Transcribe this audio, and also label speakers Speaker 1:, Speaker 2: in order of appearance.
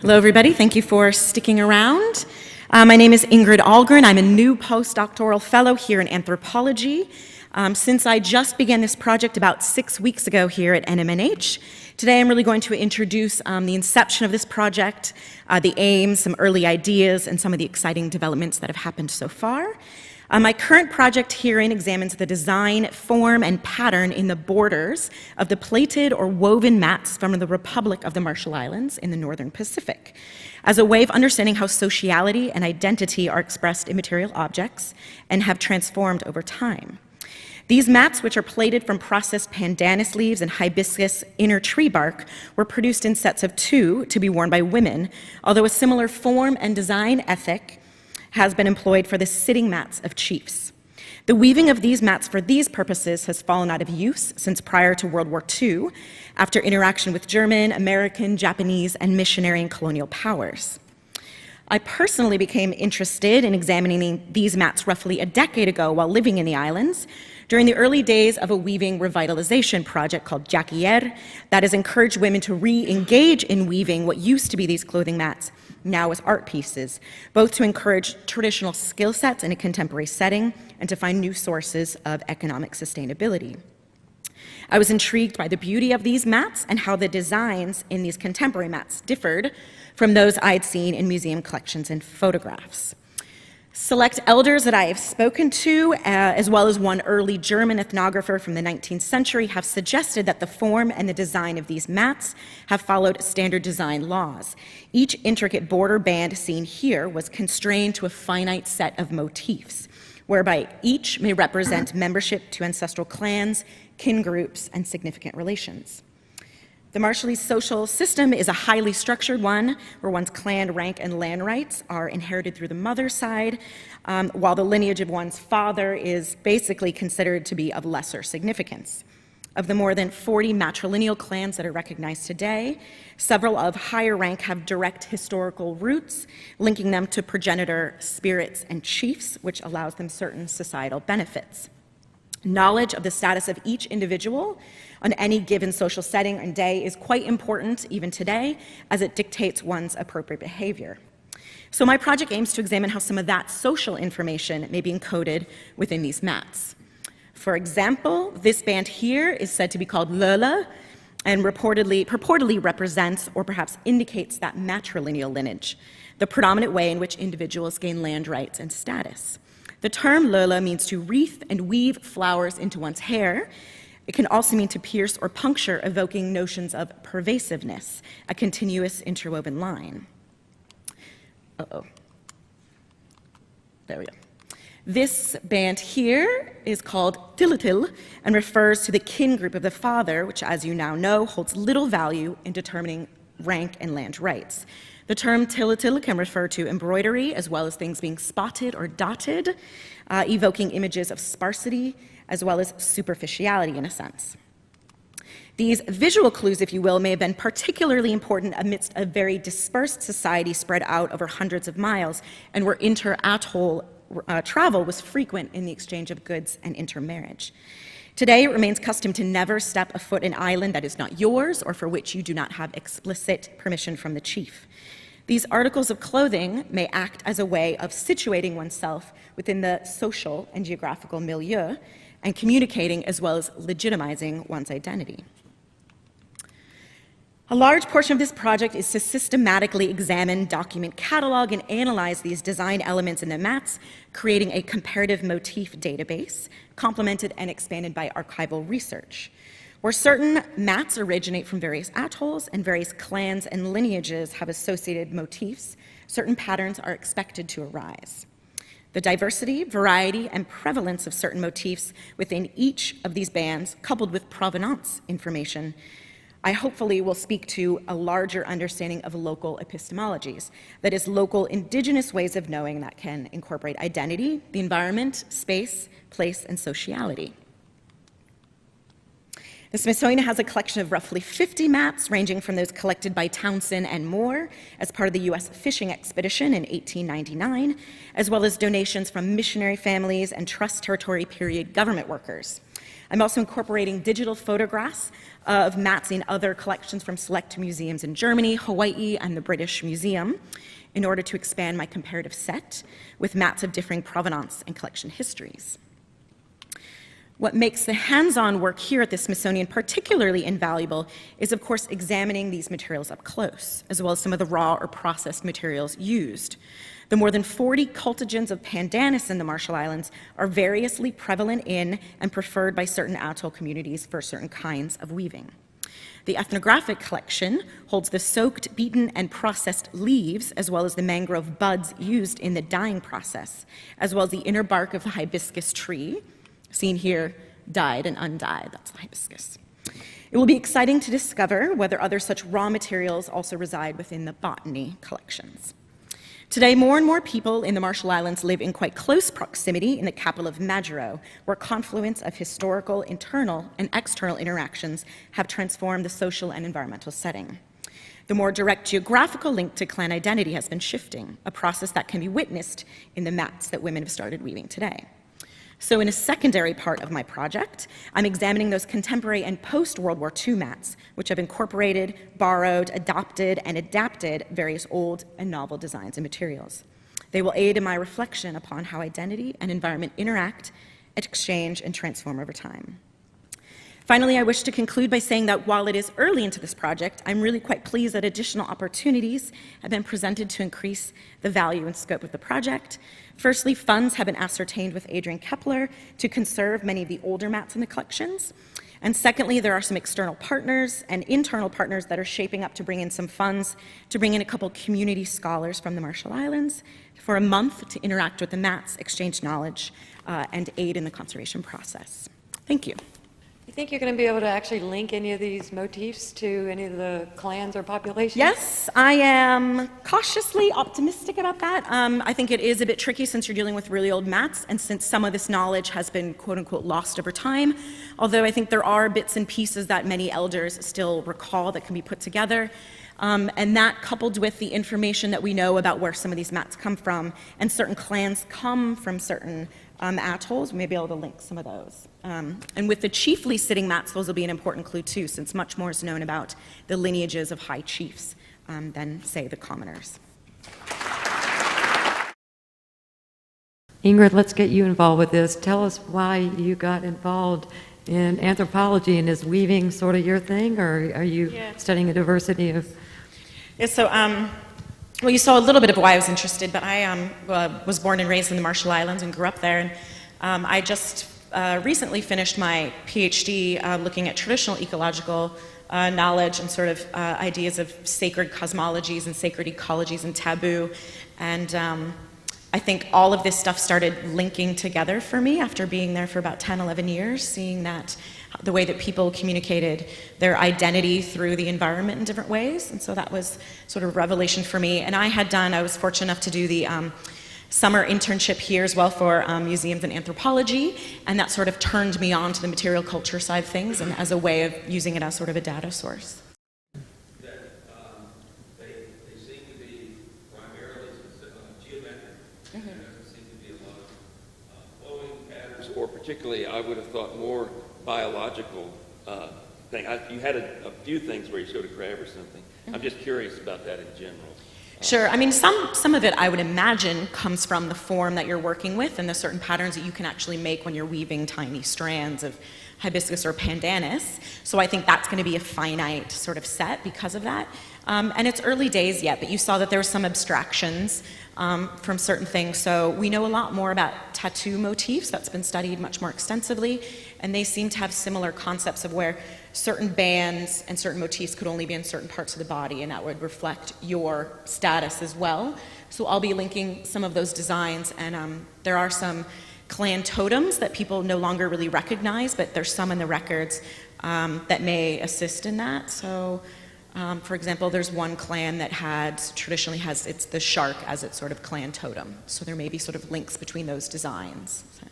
Speaker 1: Hello, everybody. Thank you for sticking around. My name is Ingrid Ahlgren. I'm a new postdoctoral fellow here in anthropology. Since I just began this project about 6 weeks ago here at NMNH, today I'm really going to introduce the inception of this project, the aims, some early ideas, and some of the exciting developments that have happened so far. My current project herein examines the design, form, and pattern in the borders of the plated or woven mats from the Republic of the Marshall Islands in the Northern Pacific, as a way of understanding how sociality and identity are expressed in material objects and have transformed over time. These mats, which are plated from processed pandanus leaves and hibiscus inner tree bark, were produced in sets of 2 to be worn by women, although a similar form and design ethic has been employed for the sitting mats of chiefs. The weaving of these mats for these purposes has fallen out of use since prior to World War II, after interaction with German, American, Japanese, and missionary and colonial powers. I personally became interested in examining these mats roughly a decade ago while living in the islands, during the early days of a weaving revitalization project called Jaquier that has encouraged women to re-engage in weaving what used to be these clothing mats, now as art pieces, both to encourage traditional skill sets in a contemporary setting and to find new sources of economic sustainability. I was intrigued by the beauty of these mats and how the designs in these contemporary mats differed from those I'd seen in museum collections and photographs. Select elders that I have spoken to, as well as one early German ethnographer from the 19th century, have suggested that the form and the design of these mats have followed standard design laws. Each intricate border band seen here was constrained to a finite set of motifs, whereby each may represent membership to ancestral clans, kin groups, and significant relations. The Marshallese social system is a highly structured one, where one's clan rank and land rights are inherited through the mother's side, while the lineage of one's father is basically considered to be of lesser significance. Of the more than 40 matrilineal clans that are recognized today, several of higher rank have direct historical roots, linking them to progenitor spirits and chiefs, which allows them certain societal benefits. Knowledge of the status of each individual on any given social setting and day is quite important even today, as it dictates one's appropriate behavior. So my project aims to examine how some of that social information may be encoded within these mats. For example, this band here is said to be called Lola and purportedly represents or perhaps indicates that matrilineal lineage, the predominant way in which individuals gain land rights and status. The term Lola means to wreath and weave flowers into one's hair. It can also mean to pierce or puncture, evoking notions of pervasiveness, a continuous interwoven line. There we go. This band here is called Tilitil and refers to the kin group of the father, which, as you now know, holds little value in determining rank and land rights. The term tilitil can refer to embroidery as well as things being spotted or dotted, evoking images of sparsity as well as superficiality in a sense. These visual clues, if you will, may have been particularly important amidst a very dispersed society spread out over hundreds of miles and where inter-atoll travel was frequent in the exchange of goods and intermarriage. Today, it remains custom to never step a foot in an island that is not yours or for which you do not have explicit permission from the chief. These articles of clothing may act as a way of situating oneself within the social and geographical milieu and communicating as well as legitimizing one's identity. A large portion of this project is to systematically examine, document, catalog, and analyze these design elements in the mats, creating a comparative motif database, complemented and expanded by archival research. Where certain mats originate from various atolls and various clans and lineages have associated motifs, certain patterns are expected to arise. The diversity, variety, and prevalence of certain motifs within each of these bands, coupled with provenance information, I hopefully will speak to a larger understanding of local epistemologies, that is, local indigenous ways of knowing that can incorporate identity, the environment, space, place, and sociality. The Smithsonian has a collection of roughly 50 mats, ranging from those collected by Townsend and Moore as part of the U.S. fishing expedition in 1899, as well as donations from missionary families and Trust Territory period government workers. I'm also incorporating digital photographs of mats in other collections from select museums in Germany, Hawaii, and the British Museum in order to expand my comparative set with mats of differing provenance and collection histories. What makes the hands-on work here at the Smithsonian particularly invaluable is, of course, examining these materials up close, as well as some of the raw or processed materials used. The more than 40 cultigens of pandanus in the Marshall Islands are variously prevalent in and preferred by certain atoll communities for certain kinds of weaving. The ethnographic collection holds the soaked, beaten, and processed leaves, as well as the mangrove buds used in the dyeing process, as well as the inner bark of the hibiscus tree, seen here, dyed and undyed. That's the hibiscus. It will be exciting to discover whether other such raw materials also reside within the botany collections. Today, more and more people in the Marshall Islands live in quite close proximity in the capital of Majuro, where confluence of historical, internal, and external interactions have transformed the social and environmental setting. The more direct geographical link to clan identity has been shifting, a process that can be witnessed in the mats that women have started weaving today. So in a secondary part of my project, I'm examining those contemporary and post-World War II mats, which have incorporated, borrowed, adopted, and adapted various old and novel designs and materials. They will aid in my reflection upon how identity and environment interact, exchange, and transform over time. Finally, I wish to conclude by saying that while it is early into this project, I'm really quite pleased that additional opportunities have been presented to increase the value and scope of the project. Firstly, funds have been ascertained with Adrian Kepler to conserve many of the older mats in the collections. And secondly, there are some external partners and internal partners that are shaping up to bring in some funds to bring in a couple community scholars from the Marshall Islands for a month to interact with the mats, exchange knowledge, and aid in the conservation process. Thank you.
Speaker 2: You think you're going to be able to actually link any of these motifs to any of the clans or populations?
Speaker 1: Yes, I am cautiously optimistic about that. I think it is a bit tricky since you're dealing with really old mats and since some of this knowledge has been quote-unquote lost over time, although I think there are bits and pieces that many elders still recall that can be put together. And that coupled with the information that we know about where some of these mats come from, and certain clans come from certain atolls, we may be able to link some of those. And with the chiefly sitting mats, those will be an important clue too, since much more is known about the lineages of high chiefs than, say, the commoners.
Speaker 2: Ingrid, let's get you involved with this. Tell us why you got involved in anthropology, and is weaving sort of your thing, or are you studying a diversity of...
Speaker 1: Yeah, so, well, you saw a little bit of why I was interested, but I was born and raised in the Marshall Islands and grew up there. And I just recently finished my PhD looking at traditional ecological knowledge and sort of ideas of sacred cosmologies and sacred ecologies and taboo. And I think all of this stuff started linking together for me after being there for about 10, 11 years, seeing that the way that people communicated their identity through the environment in different ways. And so that was sort of revelation for me. And I was fortunate enough to do the summer internship here as well for museums and anthropology, and that sort of turned me on to the material culture side of things and as a way of using it as sort of a data source.
Speaker 3: They seem to be primarily geometric. There doesn't seem to be a lot of flowing patterns, or particularly, I would have thought, more biological thing. You had a few things where you showed a crab or something. I'm just curious about that in general.
Speaker 1: Sure. I mean, some of it I would imagine comes from the form that you're working with and the certain patterns that you can actually make when you're weaving tiny strands of hibiscus or pandanus. So I think that's going to be a finite sort of set because of that. And it's early days yet, but you saw that there were some abstractions from certain things. So we know a lot more about tattoo motifs. That's been studied much more extensively, and they seem to have similar concepts of where certain bands and certain motifs could only be in certain parts of the body, and that would reflect your status as well. So I'll be linking some of those designs, and there are some clan totems that people no longer really recognize, but there's some in the records that may assist in that. So for example, there's one clan that traditionally has the shark as its sort of clan totem. So there may be sort of links between those designs. So.